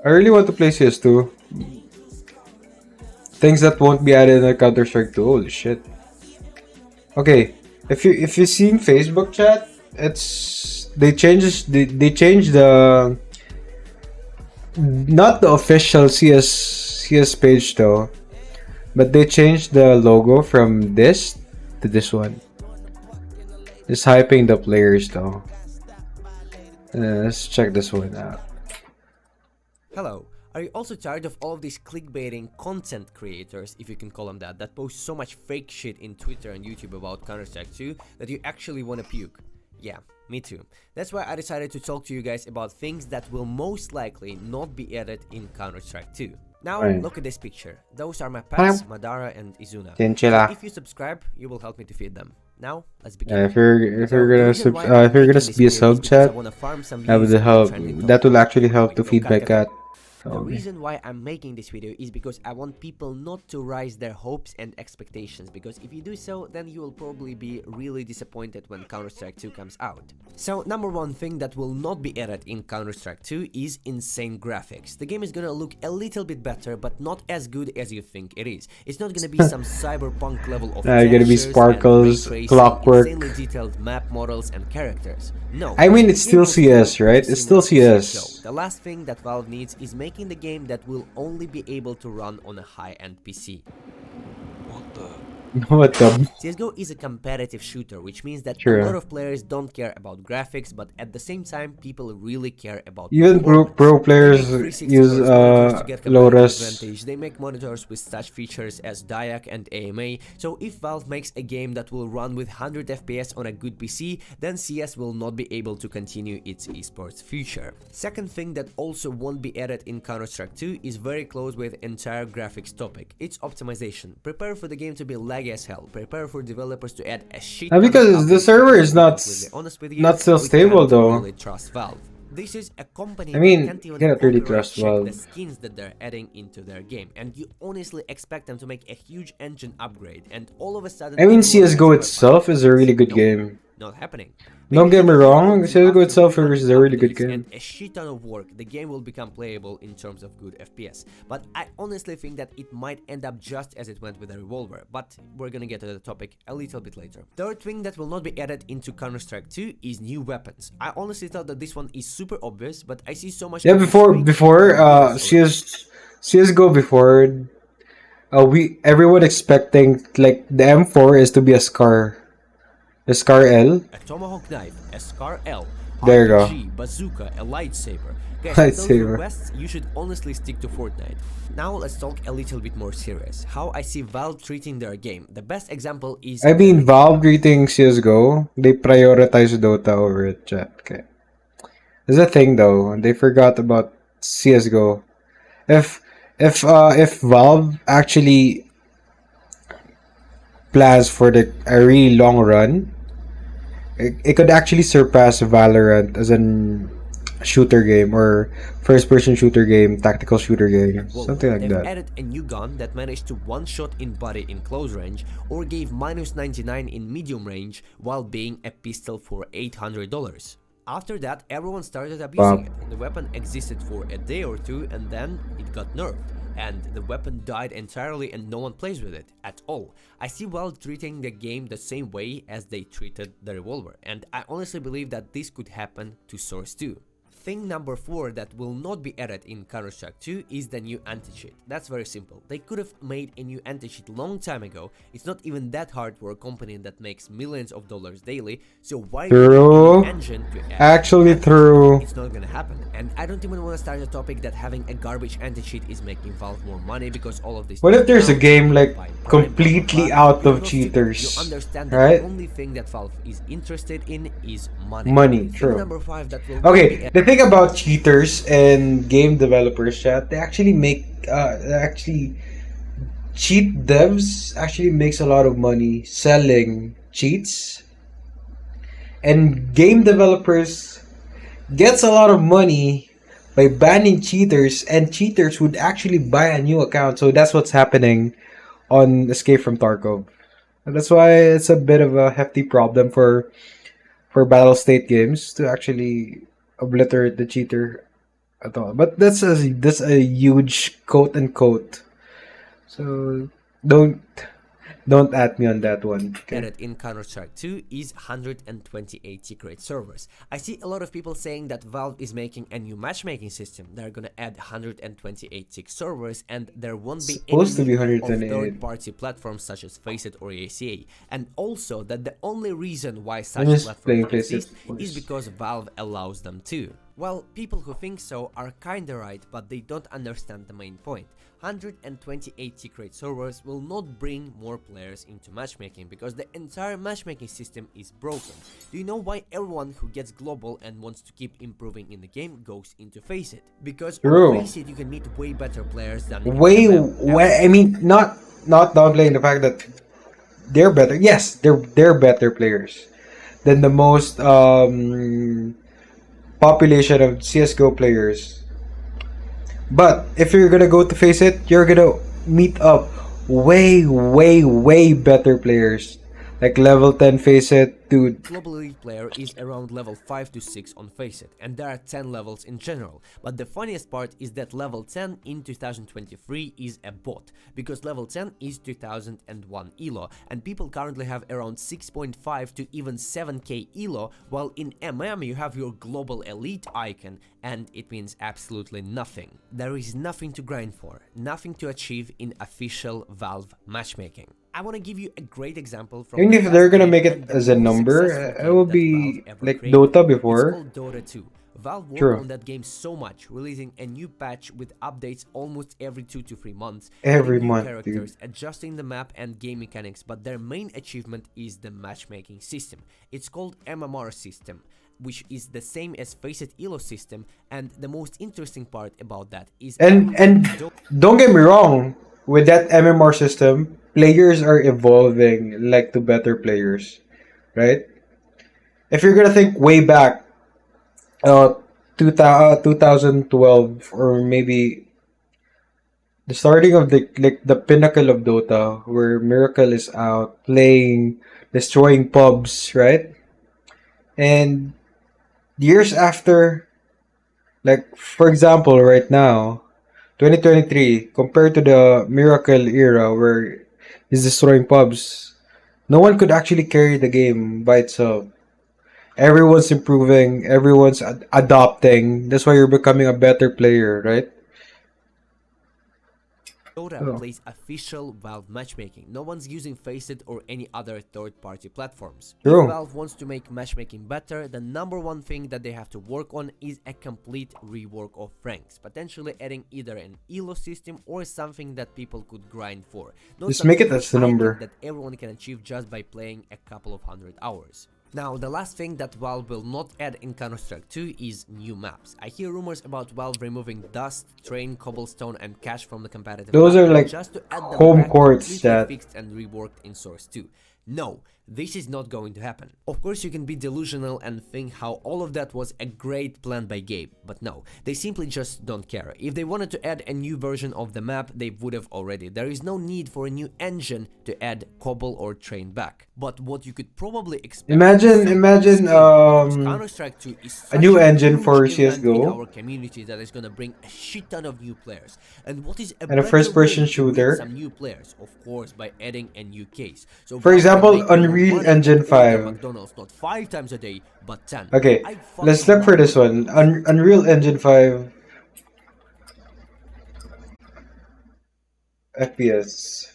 I really want to play CS2. Things that won't be added in Counter-Strike 2. Holy shit. Okay, if you seen Facebook chat, it's they changed the not the official CS page though, but they changed the logo from this to this one. It's hyping the players though. Let's check this one out. Hello. Are you also tired of all of these clickbaiting content creators, if you can call them that post so much fake shit in Twitter and YouTube about Counter-Strike 2 that you actually want to puke? Yeah, me too. That's why I decided to talk to you guys about things that will most likely not be added in Counter-Strike 2. Now, look at this picture. Those are my pets, Madara and Izuna. So if you subscribe, you will help me to feed them. Now, let's begin. If you're gonna be a sub chat, that will actually help to feed my cat. The reason why I'm making this video is because I want people not to rise their hopes and expectations, because if you do so, then you will probably be really disappointed when Counter-Strike 2 comes out. So number one thing that will not be added in Counter-Strike 2 is insane graphics. The game is gonna look a little bit better, but not as good as you think it is. It's not gonna be some cyberpunk level of gonna be sparkles, clockwork, insanely detailed map models and characters. No, I mean it's still CS, right? It's still CS. The last thing that Valve needs is making the game that will only be able to run on a high-end PC. What the? CSGO is a competitive shooter, which means that True. a lot of players don't care about graphics, but at the same time, people really care about even pro players use Lotus. They make monitors with such features as DIAC and AMA, so if Valve makes a game that will run with 100 FPS on a good PC, then CS will not be able to continue its esports future. Second thing that also won't be added in Counter-Strike 2 is very close with entire graphics topic. It's optimization. Prepare for the game to be laggy as hell. Prepare for developers to add a shit. Because the server is not still stable though. Really trust Valve. This is a company I mean, that can't even cannot really trust check Valve. the skins that they're adding into their game, and you honestly expect them to make a huge engine upgrade, and all of a sudden. I mean, CS:GO itself is a really good game. Not happening. Don't get me wrong, CS:GO itself is a really good game. And a shit ton of work, the game will become playable in terms of good FPS. But I honestly think that it might end up just as it went with the Revolver, but we're gonna get to the topic a little bit later. Third thing that will not be added into Counter-Strike 2 is new weapons. I honestly thought that this one is super obvious, but I see so much. Yeah, before CS:GO before, everyone expecting like the M4 is to be a Scar. A Scar L? A tomahawk knife, a Scar L, there you go. RPG, bazooka, a lightsaber. Guys, Lightsaber. those requests, you should honestly stick to Fortnite. Now let's talk a little bit more serious. How I see Valve treating their game. The best example is... I mean, Valve treating CSGO, they prioritize Dota over it, chat. Okay. There's a thing though, they forgot about CSGO. If Valve actually plans for a really long run, it could actually surpass Valorant as an shooter game or first-person shooter game, tactical shooter game, something like that. They've added a new gun that managed to one-shot in body in close range, or gave -99 in medium range while being a pistol for $800. After that, everyone started abusing it. The weapon existed for a day or two, and then it got nerfed, and the weapon died entirely and no one plays with it at all. I see Valve treating the game the same way as they treated the Revolver, and I honestly believe that this could happen to Source 2. Thing number 4 that will not be added in Counter-Strike 2 is the new anti-cheat. That's very simple. They could have made a new anti-cheat long time ago. It's not even that hard for a company that makes millions of dollars daily, so why True. an engine to add Actually true. It's not gonna happen. And I don't even want to start a topic that having a garbage anti-cheat is making Valve more money, because all of this... What if there's a game like completely out of cheaters? You understand that right? the only thing that Valve is interested in is money. Money, Thing true. number 5 that will Okay, the thing about cheaters and game developers, chat, they actually make cheat devs actually makes a lot of money selling cheats, and game developers gets a lot of money by banning cheaters, and cheaters would actually buy a new account. So that's what's happening on Escape from Tarkov, and that's why it's a bit of a hefty problem for Battle State games to actually obliterate the cheater at all. But that's a huge quote unquote. So don't don't at me on that one. Okay. added in Counter-Strike 2 is 128 secret servers. I see a lot of people saying that Valve is making a new matchmaking system. They're gonna add 128 secret servers and there won't be Supposed to any be need of 128. third-party platforms such as Faceit or ACA. And also that the only reason why I'm such just platforms playing Faceit, exist of course. is because Valve allows them to. Well, people who think so are kinda right, but they don't understand the main point. 128 secret servers will not bring more players into matchmaking because the entire matchmaking system is broken. Do you know why everyone who gets global and wants to keep improving in the game goes into Faceit? Because True. on Faceit you can meet way better players than in Way, MM. way. I mean, not downplaying the fact that they're better. Yes, they're better players than the most population of CS:GO players. But if you're gonna go to face it, you're gonna meet up way better players. Like level 10 face it, dude. Global Elite player is around level 5 to 6 on Faceit, and there are 10 levels in general. But the funniest part is that level 10 in 2023 is a bot, because level 10 is 2001 ELO, and people currently have around 6.5 to even 7k ELO, while in MM you have your Global Elite icon, and it means absolutely nothing. There is nothing to grind for, nothing to achieve in official Valve matchmaking. I want to give you a great example from Even the if best they're gonna game make and it the as a most number, successful it game will that be Valve ever like created. Dota It's before. called Dota 2. Valve worked True. on that game so much, releasing a new patch with updates almost every 2 to 3 months, Every adding new month, characters, dude. adjusting the map and game mechanics, but their main achievement is the matchmaking system. It's called MMR system, which is the same as Faceit ELO system, and the most interesting part about that is And don't get me wrong, with that MMR system, players are evolving like to better players, right? If you're gonna think way back, 2012 or maybe the starting of the pinnacle of Dota, where Miracle is out playing, destroying pubs, right? And years after, like for example, right now, 2023, compared to the Miracle era where he's destroying pubs, no one could actually carry the game by itself. Everyone's improving, everyone's adopting. That's why you're becoming a better player, right? Dota Oh. plays official Valve matchmaking. No one's using Faceit or any other third-party platforms. True. If Valve wants to make matchmaking better, the number one thing that they have to work on is a complete rework of ranks, potentially adding either an ELO system or something that people could grind for. Not Just some make it huge as the icon number. that everyone can achieve just by playing a couple of hundred hours. Now, the last thing that Valve will not add in Counter-Strike 2 is new maps. I hear rumors about Valve removing Dust, Train, Cobblestone and Cache from the competitive Those map are like just to add them home back courts completely that fixed and reworked in Source 2. No, this is not going to happen. Of course you can be delusional and think how all of that was a great plan by Gabe, but no, they simply just don't care. If they wanted to add a new version of the map, they would have already. There is no need for a new engine to add Cobble or Train back. But what you could probably expect imagine Counter-Strike 2 is a such new a engine huge for event in CS:GO our community that is gonna bring a shit ton of new players. And what is a and a better first-person way to reach shooter. some new players? Of course, by adding a new case. So For Valve can example, make more Unreal money Engine and order 5. McDonald's not 5 times a day, but 10. Okay, I let's fucking look for love this one. McDonald's. Unreal Engine 5 FPS.